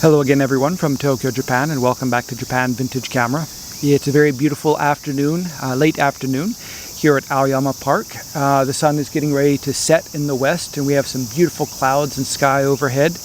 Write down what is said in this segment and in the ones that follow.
Hello again everyone from Tokyo, Japan, and welcome back to Japan Vintage Camera. It's a very beautiful afternoon, late afternoon here at Aoyama Park. The sun is getting ready to set in the west and we have some beautiful clouds and sky overhead.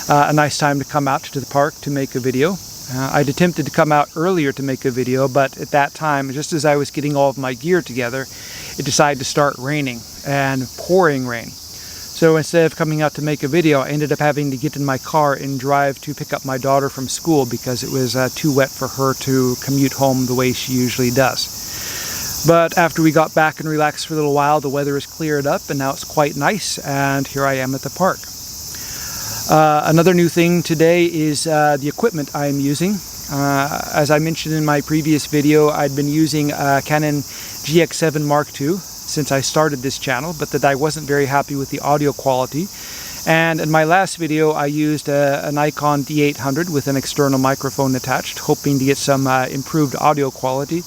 A nice time to come out to the park to make a video. I'd attempted to come out earlier to make a video, but at that time, just as I was getting all of my gear together, it decided to start raining and pouring rain. So instead of coming out to make a video, I ended up having to get in my car and drive to pick up my daughter from school because it was too wet for her to commute home the way she usually does. But after we got back and relaxed for a little while, the weather has cleared up and now it's quite nice, and here I am at the park. Another new thing today is the equipment I'm using. As I mentioned in my previous video, I'd been using a Canon GX7 Mark II since I started this channel, but that I wasn't very happy with the audio quality. And in my last video I used a Nikon D800 with an external microphone attached, hoping to get some improved audio quality.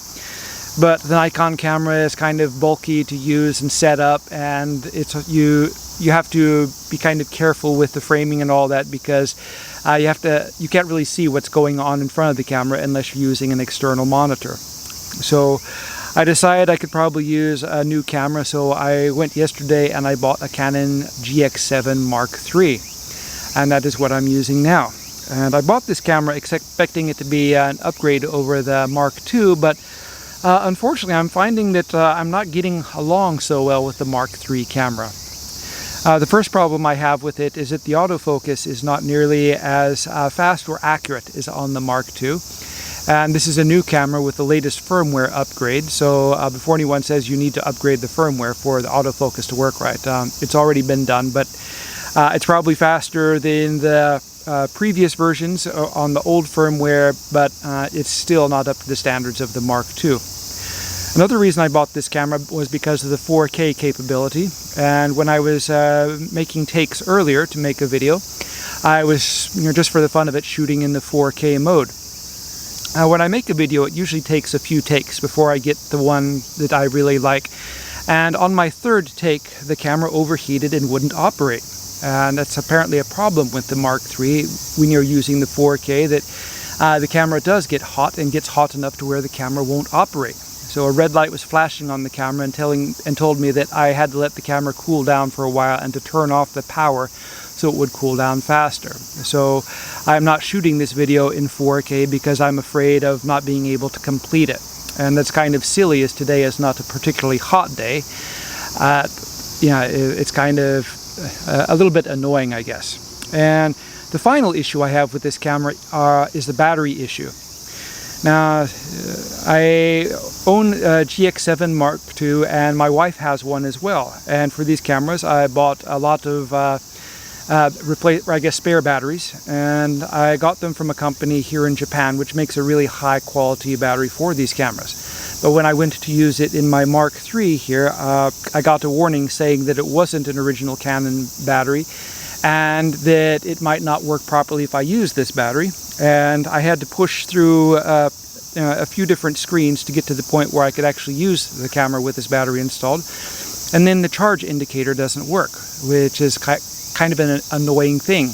But the Nikon camera is kind of bulky to use and set up, and you have to be kind of careful with the framing and all that, because you can't really see what's going on in front of the camera unless you're using an external monitor. So I decided I could probably use a new camera, so I went yesterday and I bought a Canon GX7 Mark III, and that is what I'm using now. And I bought this camera expecting it to be an upgrade over the Mark II, but unfortunately I'm finding that I'm not getting along so well with the Mark III camera. The first problem I have with it is that the autofocus is not nearly as fast or accurate as on the Mark II. And this is a new camera with the latest firmware upgrade, so before anyone says you need to upgrade the firmware for the autofocus to work right, it's already been done, but it's probably faster than the previous versions on the old firmware, but it's still not up to the standards of the Mark II. Another reason I bought this camera was because of the 4K capability, and when I was making takes earlier to make a video, I was, just for the fun of it, shooting in the 4K mode. When I make a video, it usually takes a few takes before I get the one that I really like. And on my third take, the camera overheated and wouldn't operate. And that's apparently a problem with the Mark III when you're using the 4K, that the camera does get hot and gets hot enough to where the camera won't operate. So a red light was flashing on the camera and told me that I had to let the camera cool down for a while and to turn off the power so it would cool down faster. So I'm not shooting this video in 4K because I'm afraid of not being able to complete it. And that's kind of silly, as today is not a particularly hot day. It's kind of a little bit annoying, I guess. And the final issue I have with this camera is the battery issue. Now, I own a GX7 Mark II and my wife has one as well. And for these cameras I bought a lot of spare batteries, and I got them from a company here in Japan which makes a really high quality battery for these cameras. But when I went to use it in my Mark III here, I got a warning saying that it wasn't an original Canon battery and that it might not work properly if I used this battery. And I had to push through a few different screens to get to the point where I could actually use the camera with this battery installed. And then the charge indicator doesn't work, which is kind of an annoying thing.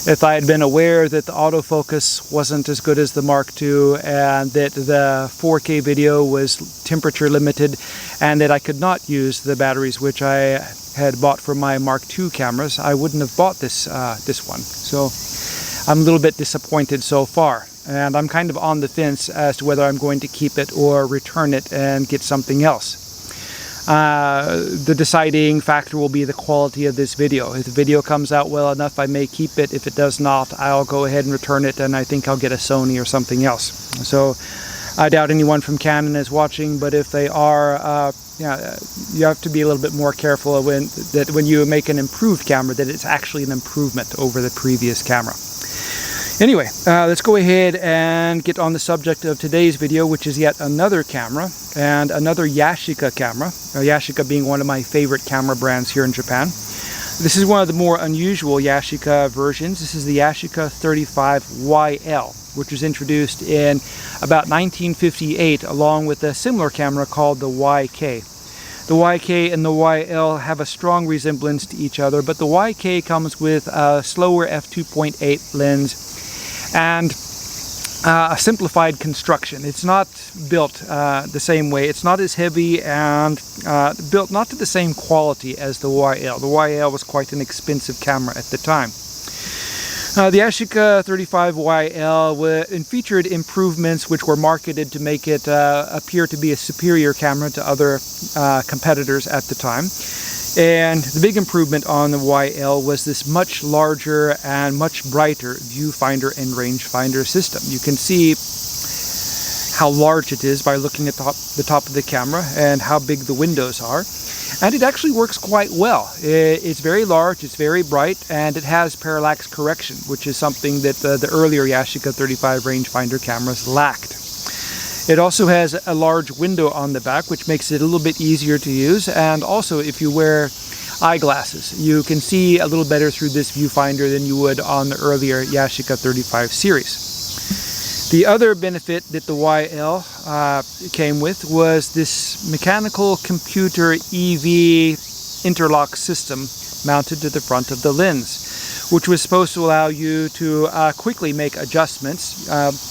If I had been aware that the autofocus wasn't as good as the Mark II and that the 4K video was temperature limited and that I could not use the batteries which I had bought for my Mark II cameras, I wouldn't have bought this one. So I'm a little bit disappointed so far, and I'm kind of on the fence as to whether I'm going to keep it or return it and get something else. The deciding factor will be the quality of this video. If the video comes out well enough, I may keep it. If it does not, I'll go ahead and return it, and I think I'll get a Sony or something else. So I doubt anyone from Canon is watching, but if they are, you have to be a little bit more careful when you make an improved camera, that it's actually an improvement over the previous camera. Anyway, let's go ahead and get on the subject of today's video, which is yet another camera, and another Yashica camera. Yashica being one of my favorite camera brands here in Japan. This is one of the more unusual Yashica versions. This is the Yashica 35YL, which was introduced in about 1958 along with a similar camera called the YK. The YK and the YL have a strong resemblance to each other, but the YK comes with a slower f2.8 lens and a simplified construction. It's not built the same way. It's not as heavy and built not to the same quality as the YL. The YL was quite an expensive camera at the time. The Yashica 35YL featured improvements which were marketed to make it appear to be a superior camera to other competitors at the time. And the big improvement on the YL was this much larger and much brighter viewfinder and rangefinder system. You can see how large it is by looking at the top of the camera and how big the windows are. And it actually works quite well. It's very large, it's very bright, and it has parallax correction, which is something that the earlier Yashica 35 rangefinder cameras lacked. It also has a large window on the back, which makes it a little bit easier to use, and also if you wear eyeglasses, you can see a little better through this viewfinder than you would on the earlier Yashica 35 series. The other benefit that the YL came with was this mechanical computer EV interlock system mounted to the front of the lens, which was supposed to allow you to quickly make adjustments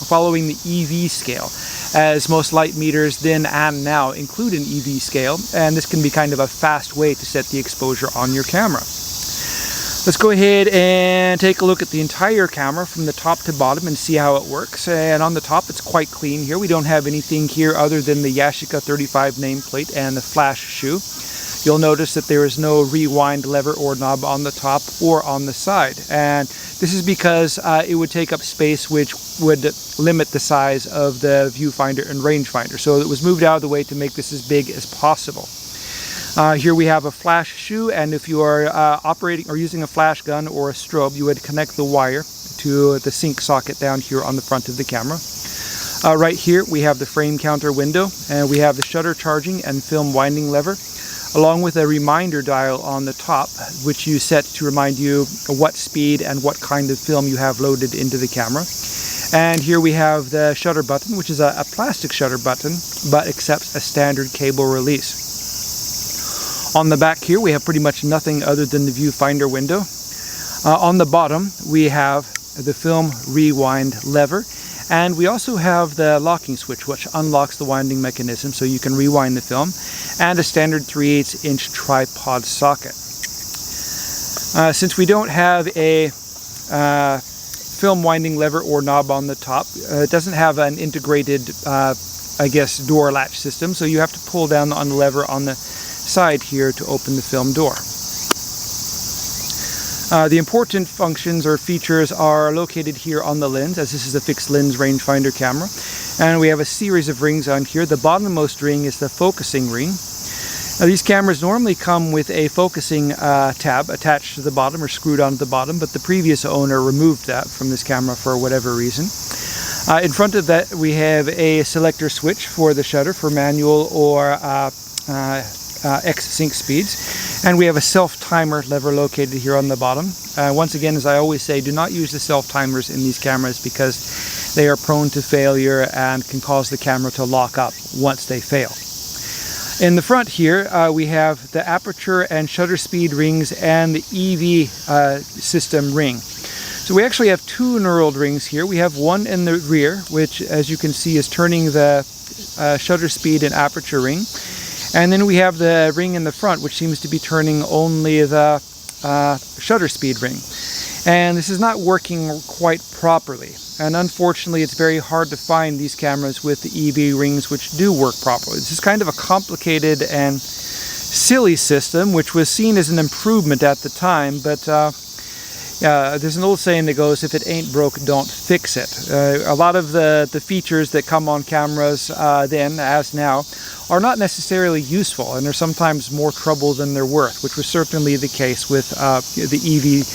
following the EV scale, as most light meters then and now include an EV scale, and this can be kind of a fast way to set the exposure on your camera. Let's go ahead and take a look at the entire camera from the top to bottom and see how it works. And on the top, it's quite clean here. We don't have anything here other than the Yashica 35 nameplate and the flash shoe. You'll notice that there is no rewind lever or knob on the top or on the side. And this is because it would take up space which would limit the size of the viewfinder and rangefinder. So it was moved out of the way to make this as big as possible. Here we have a flash shoe, and if you are operating or using a flash gun or a strobe, you would connect the wire to the sync socket down here on the front of the camera. Right here we have the frame counter window, and we have the shutter charging and film winding lever, along with a reminder dial on the top, which you set to remind you what speed and what kind of film you have loaded into the camera. And here we have the shutter button, which is a plastic shutter button, but accepts a standard cable release. On the back here we have pretty much nothing other than the viewfinder window. On the bottom we have the film rewind lever, and we also have the locking switch, which unlocks the winding mechanism so you can rewind the film, and a standard 3/8 inch tripod socket. Since we don't have a film winding lever or knob on the top, it doesn't have an integrated door latch system, so you have to pull down on the lever on the side here to open the film door. The important functions or features are located here on the lens, as this is a fixed lens rangefinder camera, and we have a series of rings on here. The bottommost ring is the focusing ring. Now, these cameras normally come with a focusing tab attached to the bottom or screwed onto the bottom, but the previous owner removed that from this camera for whatever reason. In front of that we have a selector switch for the shutter for manual or X sync speeds, and we have a self-timer lever located here on the bottom. Once again, as I always say, do not use the self-timers in these cameras because they are prone to failure and can cause the camera to lock up once they fail. In the front here we have the aperture and shutter speed rings and the EV system ring. So we actually have two knurled rings here. We have one in the rear, which as you can see is turning the shutter speed and aperture ring. And then we have the ring in the front, which seems to be turning only the shutter speed ring. And this is not working quite properly. And unfortunately, it's very hard to find these cameras with the EV rings which do work properly. This is kind of a complicated and silly system, which was seen as an improvement at the time, but there's an old saying that goes, if it ain't broke, don't fix it. A lot of the features that come on cameras then, as now, are not necessarily useful, and they're sometimes more trouble than they're worth, which was certainly the case with the EV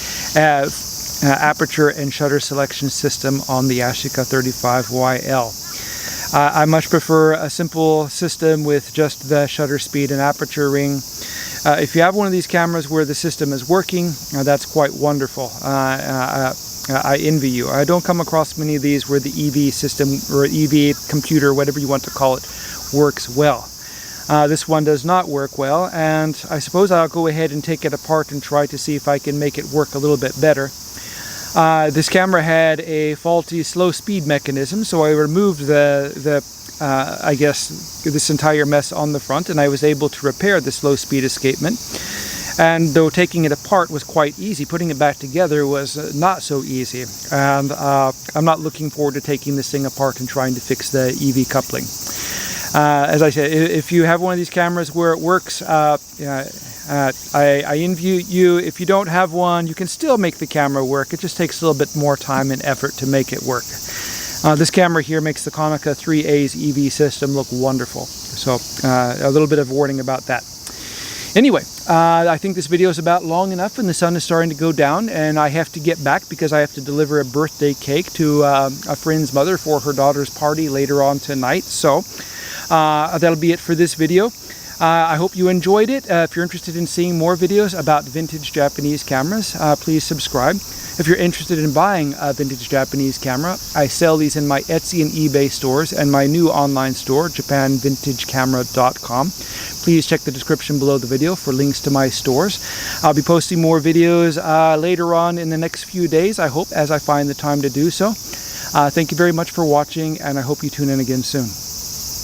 aperture and shutter selection system on the Yashica 35YL. I much prefer a simple system with just the shutter speed and aperture ring. If you have one of these cameras where the system is working, that's quite wonderful. I envy you. I don't come across many of these where the EV system or EV computer, whatever you want to call it, works well. This one does not work well, and I suppose I'll go ahead and take it apart and try to see if I can make it work a little bit better. This camera had a faulty slow speed mechanism, so I removed I guess this entire mess on the front, and I was able to repair the slow speed escapement. And though taking it apart was quite easy, putting it back together was not so easy. And I'm not looking forward to taking this thing apart and trying to fix the EV coupling. As I said, if you have one of these cameras where it works, I envy you. If you don't have one, you can still make the camera work. It just takes a little bit more time and effort to make it work. This camera here makes the Konica 3A's EV system look wonderful. So a little bit of warning about that. Anyway, I think this video is about long enough, and the sun is starting to go down, and I have to get back because I have to deliver a birthday cake to a friend's mother for her daughter's party later on tonight. So that'll be it for this video. I hope you enjoyed it. If you're interested in seeing more videos about vintage Japanese cameras, please subscribe. If you're interested in buying a vintage Japanese camera, I sell these in my Etsy and eBay stores and my new online store, JapanVintageCamera.com. Please check the description below the video for links to my stores. I'll be posting more videos later on in the next few days, I hope, as I find the time to do so. Thank you very much for watching, and I hope you tune in again soon.